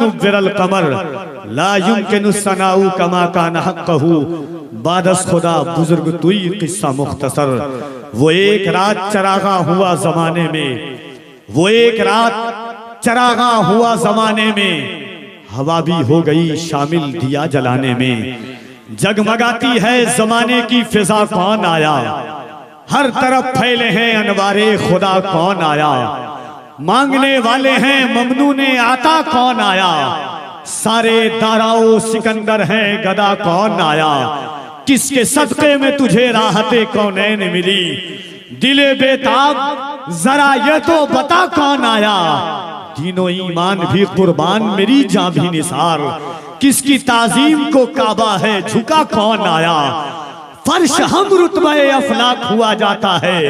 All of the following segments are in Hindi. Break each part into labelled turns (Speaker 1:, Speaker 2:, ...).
Speaker 1: नुव्विरल कमर ला युमकिनु सनाउ कमा कान हक़्क़हु बादस खुदा बुजुर्ग तुई किस्सा मुख्तसर। वो एक रात चरागा हुआ जमाने में, वो एक रात चरागा हुआ जमाने में, हवा भी हो गई शामिल दिया जलाने में। जगमगाती है जमाने की फिजा कौन आया, हर तरफ फैले हैं अनवारे खुदा कौन आया। मांगने वाले हैं ममनूने आता कौन आया, सारे दाराओ सिकंदर हैं गदा कौन आया। किसके सदक़े में तुझे राहते कौनैन मिली, दिले बेताब जरा ये तो बता कौन आया। दीनो ईमान भी कुर्बान मेरी जान भी निसार, किसकी ताजीम को काबा है झुका कौन आया। फर्श हम रुतबे अफलाक हुआ जाता है,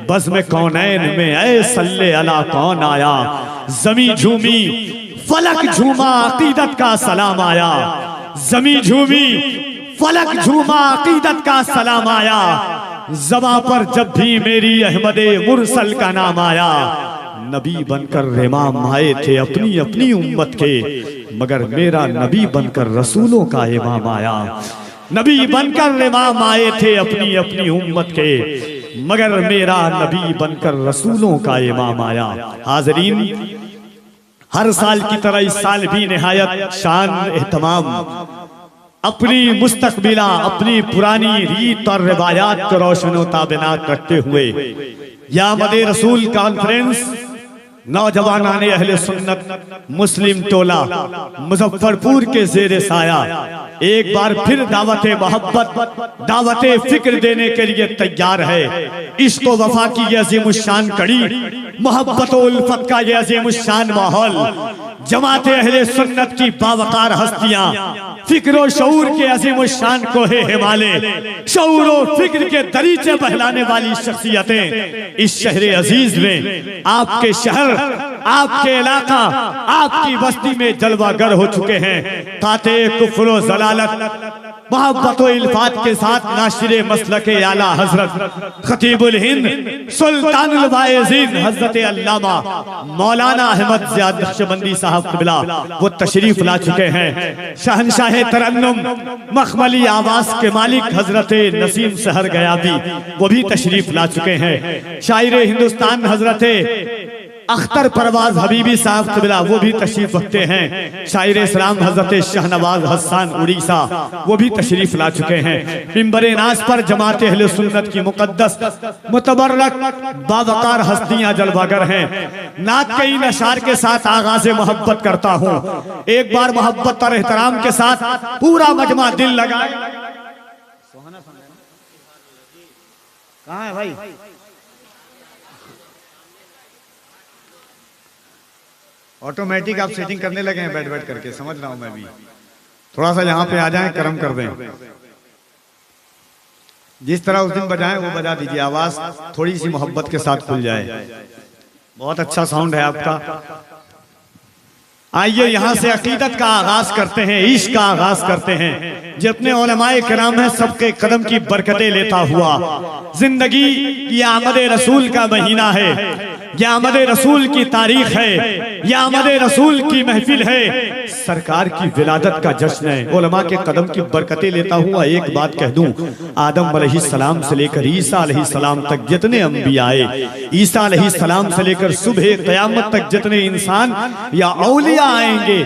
Speaker 1: बज़्म कौनैन में ऐ सल्ले अला कौन आया। जमी झूमी फलक झूमा अकीदत का सलाम आया, जमी झूमी फलक झूमा अकीदत का सलाम आया। ज़बां पर जब भी मेरी अहमदे मुरसल का नाम आया। नबी बनकर इमाम आए थे अपनी अपनी उम्मत के, मगर मेरा नबी बनकर रसूलों का इमाम आया। नबी बनकर इमाम आए थे अपनी अपनी उम्मत के, मगर मेरा नबी बनकर रसूलों का इमाम आया। हाज़रीन, हर साल की तरह इस साल भी निहायत शान एहतमाम अपनी मुस्तकबिला अपनी पुरानी रीत और रिवायात को रोशन ताबिनात रखते हुए या मदे रसूल कॉन्फ्रेंस नौजवानाने अहले सुन्नत मुस्लिम टोला मुजफ्फरपुर के जेर साया एक बार फिर दावते मोहब्बत दावते फिक्र देने के लिए तैयार है। इश्क व वफा की ये अज़ीमुश्शान कड़ी, मोहब्बत व उल्फत का ये अज़ीमुश्शान माहौल, जमाते अहले सुन्नत की बावकार हस्तियां, फिक्र व शऊर के अज़ीमुश्शान कोहे हिमालय, शऊर व फिक्र के दरीचे बहलाने वाली शख्सियतें इस शहर अजीज में, आपके शहर आपके इलाका आपकी बस्ती में जलवागर हो चुके हैं। काते कुफ्र व ज़लालत मोहब्बत व इल्फात के साथ नाशिरे मसलके आला हजरत खतीबुल हिंद सुल्तानुल वाइज़ीन हजरत अल्लामा मौलाना अहमद ज़ियाद नक्शबंदी साहब क़िबला वो तशरीफ ला चुके हैं। शहंशाह तरन्नुम मखमली आवाज़ के मालिक हजरत नसीम सहर गयाबी वो भी तशरीफ ला चुके हैं। शायर हिंदुस्तान हजरत अख्तर परवाज हबीबी साहब क़िबला वो भी तशरीफ रखते हैं। शायर इस्लाम हजरत शाहनवाज हसन उड़ीसा वो भी तशरीफ ला चुके हैं। मिंबर नाज पर जमात अहले सुन्नत की मुकद्दस मुतबर्रक बावकार हस्तियां जलवागर हैं। नात के इन अशार के साथ आगाज़ मोहब्बत करता हूँ। एक बार मोहब्बत और एहतराम के साथ पूरा मजमा दिल लगाए। कहाँ है भाई? ऑटोमेटिक आप सेटिंग करने लगे हैं बैठ बैठ करके, समझ रहा हूं मैं भी। थोड़ा सा यहाँ पे आ जाएं, करम कर दें। जिस तरह उस दिन बजाएं वो बजा दीजिए, आवाज थोड़ी सी मोहब्बत के साथ खुल जाए। बहुत अच्छा साउंड है आपका। आइए यहाँ से अकीदत का आगाज करते हैं, इश्क का आगाज करते हैं। जितने उलमाए किराम हैं सबके कदम की बरकतें लेता हुआ जिंदगी ये आमद रसूल का महीना है, ये आमद रसूल की तारीख है, ये आमद रसूल की महफिल है, सरकार की विलादत का जश्न है। उलमा के कदम की बरकतें लेता हुआ एक बात कह दूं, आदम अलैहिस्सलाम से लेकर ईसा अलैहिस्सलाम तक जितने अंबिया आए, ईसा अलैहिस्सलाम से लेकर सुबह क़यामत तक जितने इंसान या औलिया आएंगे,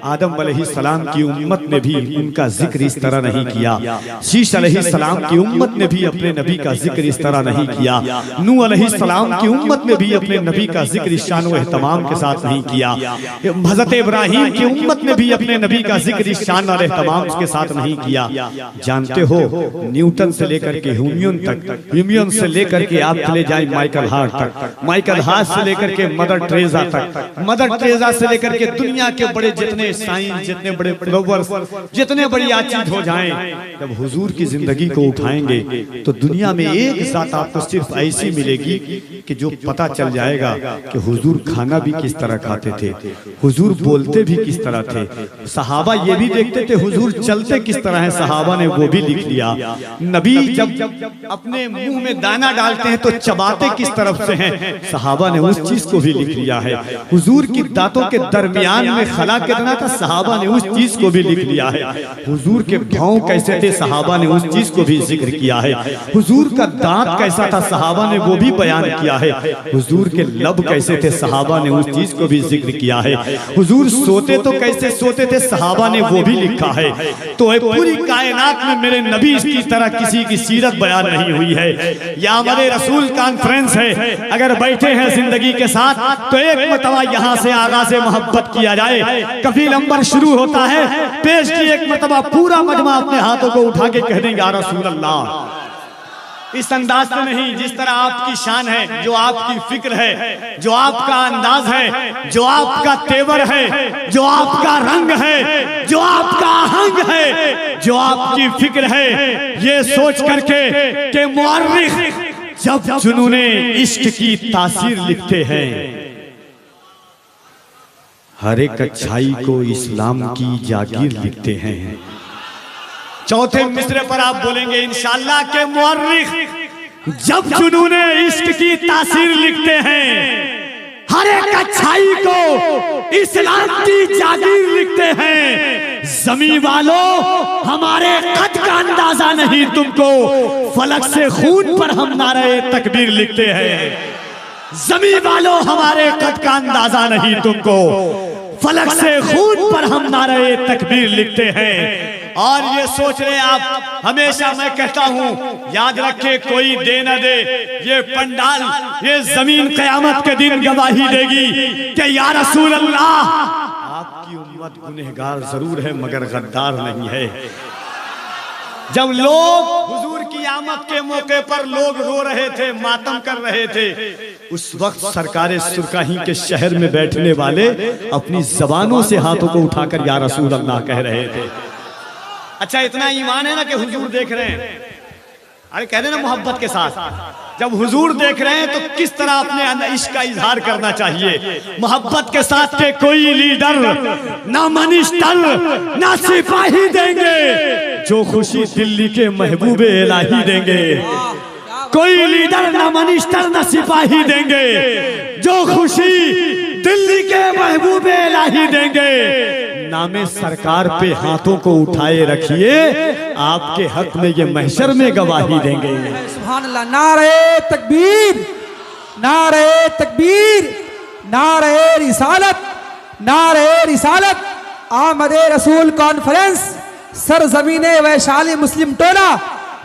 Speaker 1: आदम अलैहिस्सलाम की उम्मत ने भी उनका जिक्र इस तरह नहीं किया। शीश अलैहिस्सलाम की उम्मत ने भी अपने नबी का जिक्र इस तरह नहीं किया। नूह अलैहिस्सलाम की उम्मत ने भी अपने नबी का जिक्र इस शान व एहतमाम के साथ नहीं किया। हज़रत इब्राहीम की उम्मत ने भी अपने नबी का जिक्र इस शान और एहतमाम के साथ नहीं किया। जानते हो, न्यूटन से लेकर के ह्यूमियन तक, ह्यूमियन से लेकर के आप चले जाए माइकल हार्ट तक, माइकल हार्ट से लेकर के मदर टेरेसा तक, मदर टेरेसा से लेकर के दुनिया के बड़े जितने साइंस, जितने बड़े फ्लोवर्स, जितने बड़ी आचीज हो जाएं, जब हुजूर की जिंदगी को उठाएंगे तो दुनिया में एक ज़ात आपको सिर्फ ऐसी मिलेगी कि जो पता चल जाएगा कि हुजूर खाना भी किस तरह खाते खाते थे, हुजूर बोलते भी किस तरह थे, सहाबा ये भी देखते थे हुजूर चलते किस तरह है, सहाबा ने वो भी लिख लिया। नबी जब अपने मुंह में दाना डालते हैं तो चबाते किस तरफ से हैं, सहाबा ने उस चीज को भी लिख लिया है। हुजूर की दांतों के दरमियान में खला कितना था, सहाबा ने उस चीज को भी लिख लिया है। हुजूर के भाव कैसे थे, सहाबा ने उस चीज को भी जिक्र किया है। हुजूर का दांत कैसा था, सहाबा ने वो भी बयान किया है। हुजूर के लब कैसे थे, सहाबा ने उस चीज को भी जिक्र किया है। हुजूर सोते तो कैसे सोते थे, सहाबा ने वो भी लिखा है। तो पूरी कायनात में मेरे नबी की तरह किसी की सीरत बयान नहीं हुई है। या हमारे रसूल कॉन्फ्रेंस है, अगर बैठे हैं जिंदगी के साथ तो एक मरतबा यहाँ से आगाज़ मोहब्बत किया जाए। कफील अंबर शुरू होता है, पेश की एक मरतबा पूरा मजमा अपने हाथों को उठा के कह देंगे या रसूल अल्लाह। इस अंदाज से नहीं जिस तरह आपकी शान है, जो आपकी फिक्र है, जो आपका अंदाज है, जो आपका तेवर है, जो आपका रंग है, जो आपका आहंग है, जो आपकी फिक्र है, ये सोच करके कि मुअर्रिख जब जुनूने इश्क की तासीर लिखते हैं, हर एक अच्छाई को इस्लाम की जागीर लिखते हैं। चौथे मिसरे पर आप बोलेंगे इंशाअल्लाह के मुअर्रिख जब जुनूने इश्क की तासीर लिखते हैं, हर एक अच्छाई को इस्लाम की जागीर लिखते हैं। ज़मीं वालों हमारे खत का अंदाजा नहीं तुमको, फलक से खून पर हम नारे तकबीर लिखते हैं। ज़मीं वालों हमारे खत का अंदाजा नहीं तुमको, फलक से खून पर हम नारे तकबीर लिखते हैं। और ये सोच रहे आप, हमेशा मैं कहता हूँ याद रखे कोई दे न दे, ये पंडाल ये जमीन क़यामत के दिन गवाही देगी कि या रसूल अल्लाह आपकी उम्मत गुनहगार जरूर है मगर गद्दार नहीं है। जब लोग हुजूर की आमद के मौके पर लोग रो रहे थे, मातम कर रहे थे, उस वक्त सरकारे सुरकाही के शहर में बैठने वाले अपनी जबानों से हाथों को उठाकर या रसूल अल्लाह कह रहे थे। अच्छा इतना ईमान है ना कि हुजूर देख रहे हैं, अरे कह रहे ना मोहब्बत के साथ, जब हुजूर देख रहे हैं तो किस तरह अपने इश्क का इजहार करना चाहिए। मोहब्बत के साथ के कोई लीडर ना मिनिस्टर ना सिपाही देंगे, जो खुशी दिल्ली के महबूबे इलाही देंगे। कोई लीडर ना मिनिस्टर ना सिपाही देंगे, जो खुशी दिल्ली के महबूबे इलाही देंगे। नामे सरकार पे हाथों को उठाए रखिए, आपके हक में ये महशर में गवाही देंगे।
Speaker 2: सुभान अल्लाह। नारे तकबीर, नारे तकबीर, नारे रिसालत, नारे रिसालत। आमदे रसूल कॉन्फ्रेंस सरजमीने वैशाली मुस्लिम टोला,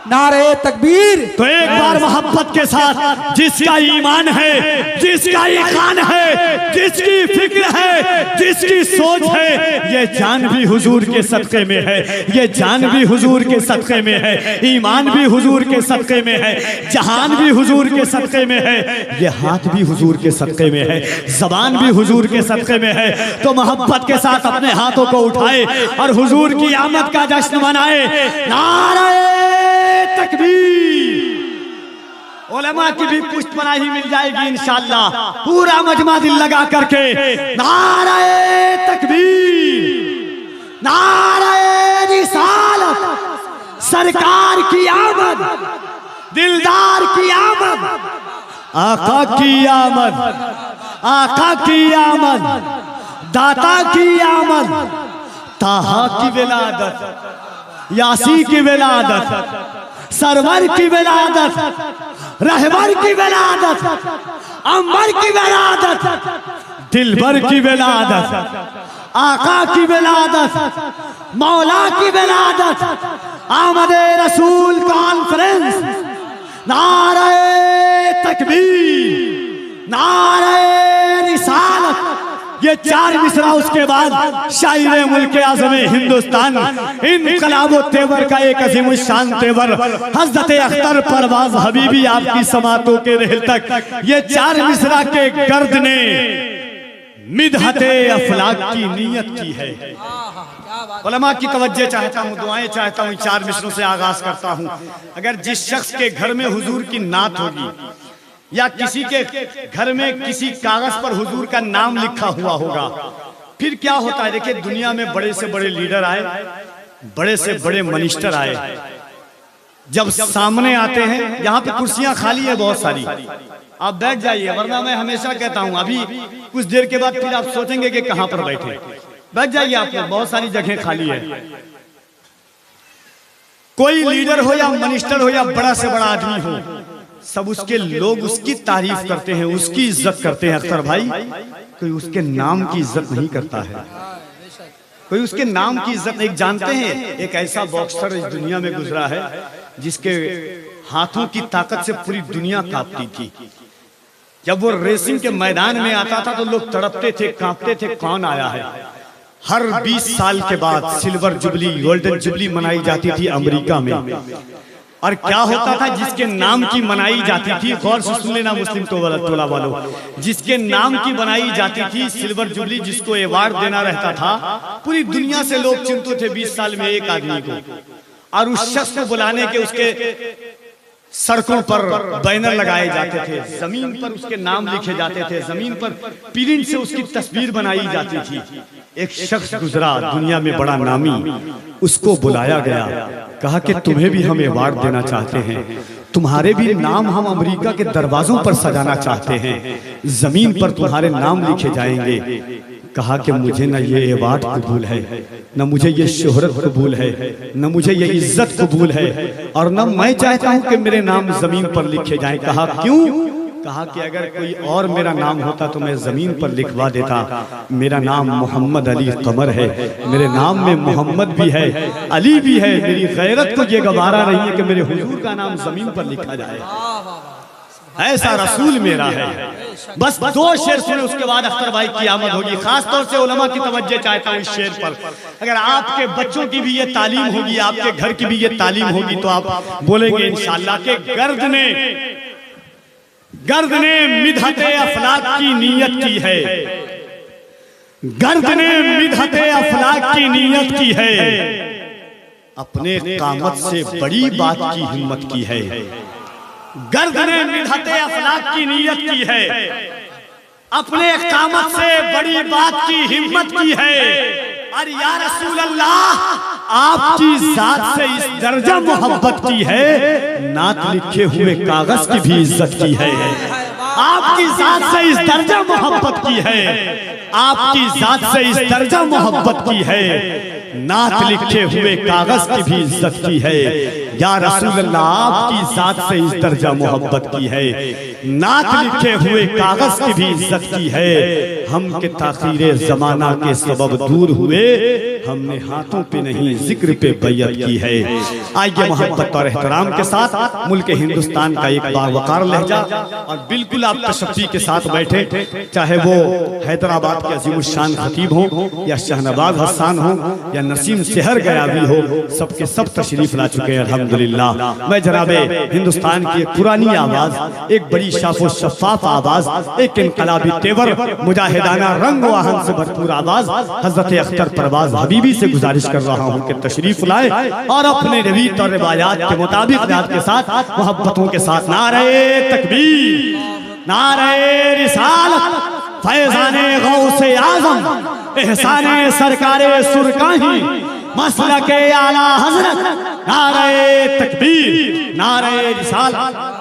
Speaker 2: नारे तकबीर।
Speaker 1: तो एक बार मोहब्बत के साथ जिसका ईमान है, जिसका ईमान है, जिसकी फिक्र है, जिसकी सोच है, ये जान भी हुजूर के सदक़े में है, ये जान भी हुजूर के सदक़े में है, ईमान भी हुजूर के सदक़े में है, जहान भी हुजूर के सदक़े में है, ये हाथ भी हुजूर के सदक़े में है, ज़बान भी हुजूर के सदक़े में है। तो मोहब्बत के साथ अपने हाथों को उठाए और हुजूर की आमद का जश्न मनाए। नारे तकबीर। उलमा की भी पुष्पनाही मिल जाएगी इंशाअल्लाह, पूरा मजमा दिल लगा करके नारे तकबीर, नारे रिसालत। सरकार की आमद, दिलदार की आमद, आका की आमद, आका की आमद, दाता की आमद, ताहा की विलादत, यासी की विलादत, सरवर की विलादत, रहबर की विलादत, अंबर की विलादत, दिलबर की विलादत, आका की विलादत, मौला की विलादत। आमदे रसूल कॉन्फ्रेंस, नारे तकबीर, नारे रिसालत। ये चार मिसरा उसके बाद शायर मुल्क आज़म हिंदुस्तान इनकलाब तेवर का एक अजीम शान तेवर हज़रत अख्तर परवाज़ हबीबी आपकी समातों के रहल तक, ये चार मिसरा के गर्द ने मिदहते अफलाक की नीयत की है। उलमा की तवज्जो चाहता हूँ, दुआएं चाहता हूँ, चार मिसरों से आगाज करता हूँ। अगर जिस शख्स के घर में हुजूर की नात होगी, या किसी के घर में किसी कागज पर हुजूर का नाम लिखा हुआ होगा। फिर क्या होता है, देखिए दुनिया में बड़े से बड़े लीडर आए, बड़े से बड़े मिनिस्टर आए, जब सामने आते हैं, यहाँ पे कुर्सियां खाली है बहुत सारी, आप बैठ जाइए, वरना मैं हमेशा कहता हूं अभी कुछ देर के बाद फिर आप सोचेंगे कि कहां पर बैठे। बैठ जाइए, आप बहुत सारी जगह खाली है। कोई लीडर हो या मिनिस्टर हो या बड़ा से बड़ा आदमी हो, सब उसके लोग उसकी तारीफ करते हैं, उसकी इज्जत करते हैं। अख्तर भाई, कोई उसके नाम की इज्जत नहीं करता है, कोई उसके नाम की इज्जत नहीं। जानते हैं एक ऐसा बॉक्सर इस दुनिया में गुजरा है जिसके हाथों की ताकत से पूरी दुनिया कांपती थी। जब वो रेसिंग के मैदान में आता था तो लोग तड़पते थे, कांपते थे, कौन आया है। हर 20 साल के बाद सिल्वर जुबली, गोल्डन जुबली मनाई जाती थी अमेरिका में। और क्या होता था, जिसके नाम की मनाई जाती थी, गौर से सुन लेना मुस्लिम टोला वालों, जिसके नाम की बनाई जाती थी सिल्वर जुबली, जिसको अवार्ड देना रहता था, पूरी दुनिया से लोग चुनते थे 20 साल में एक आदमी को, और उस शख्स को बुलाने के उसके सड़कों पर बैनर लगाए जाते थे, जमीन पर उसके नाम लिखे जाते थे, जमीन पर प्रिंट से उसकी तस्वीर बनाई जाती थी। एक शख्स गुजरा दुनिया में बड़ा नामी, उसको बुलाया गया, कहा कि तुम्हें भी हम अवार्ड देना चाहते हैं, तुम्हारे भी नाम हम अमेरिका के दरवाजों पर सजाना चाहते हैं, जमीन पर तुम्हारे नाम लिखे जाएंगे। कहा कि मुझे न ये अवार्ड कबूल है, न मुझे ये शोहरत कबूल है, न मुझे ये इज्जत कबूल है, और न मैं चाहता हूं कि मेरे नाम जमीन पर लिखे जाएं। कहा क्यों? कहा कि अगर कोई और मेरा नाम होता तो मैं जमीन पर लिखवा देता। मेरा नाम मोहम्मद अली कमर है, मेरे नाम में मोहम्मद भी है, अली भी है। मेरी गैरत को ये गवारा नहीं है कि मेरे हुजूर का नाम जमीन पर लिखा जाए। ऐसा रसूल मेरा है। बस 2 शेर सुने, उसके बाद अख्तर भाई की आमद होगी। खास तौर से उलमा की तवज्जो चाहता हूँ इस शेर पर। अगर आपके बच्चों की भी ये तालीम होगी, आपके घर की भी ये तालीम होगी, तो आप बोलेंगे इंशाअल्लाह के गर्द ने मिदहते अफलाक की नीयत की है, गर्द ने मिदहते अफलाक की नीयत की है, अपने कामत से बड़ी बात की हिम्मत की है। गर्द ने मिदहते अफलाक की नीयत की है, अपने कामत से बड़ी बात की हिम्मत की है। अरे या रसूल अल्लाह, आपकी जात से इस दर्जा मोहब्बत की है, नात लिखे हुए कागज की भी इज्जत की है। आपकी जात से इस दर्जा मोहब्बत की है, आपकी जात से इस दर्जा मोहब्बत की है, नात लिखे हुए कागज की भी इज्जत की है। या रसूल अल्लाह, आपकी जात से इस दर्जा मोहब्बत की है, नात लिखे हुए कागज की भी इज्जत की है। हम के ताखीरे जमाना के सबब दूर हुए, हमने हाथों पे नहीं जिक्र पे बैयत की है। आइए मोहब्बत और एहतराम के साथ मुल्क हिंदुस्तान का एक बावकार लहजा, और बिल्कुल आप तशफ़ी के साथ बैठे, चाहे वो हैदराबाद के अजीमुशान खतीब हो, या शहनवाज हसन हो, या नसीम शहर गयावी हो, सबके सब तशरीफ ला चुके हैं अल्हम्दुलिल्लाह। मैं जनाबे हिंदुस्तान की एक पुरानी आवाज, एक बड़ी शाफो शफाफ आवाज, एक इनकलाबी तेवर, मुजाहिदाना रंग वाहन से भरपूर आवाज हजरत अख्तर परवाज हबीबी से गुजारिश कर रहा हूँ कि तशरीफ लाए और अपने रवीत और रिवायात के मुताबिक के साथ मोहब्बतों के साथ नारे तकबीर, नारे रिसालत, फैज़ाने गौसे आज़म, एहसाने सरकारे सुरकाही, मसलके आला हज़रत, नारे तकबीर, नारे रिसालत।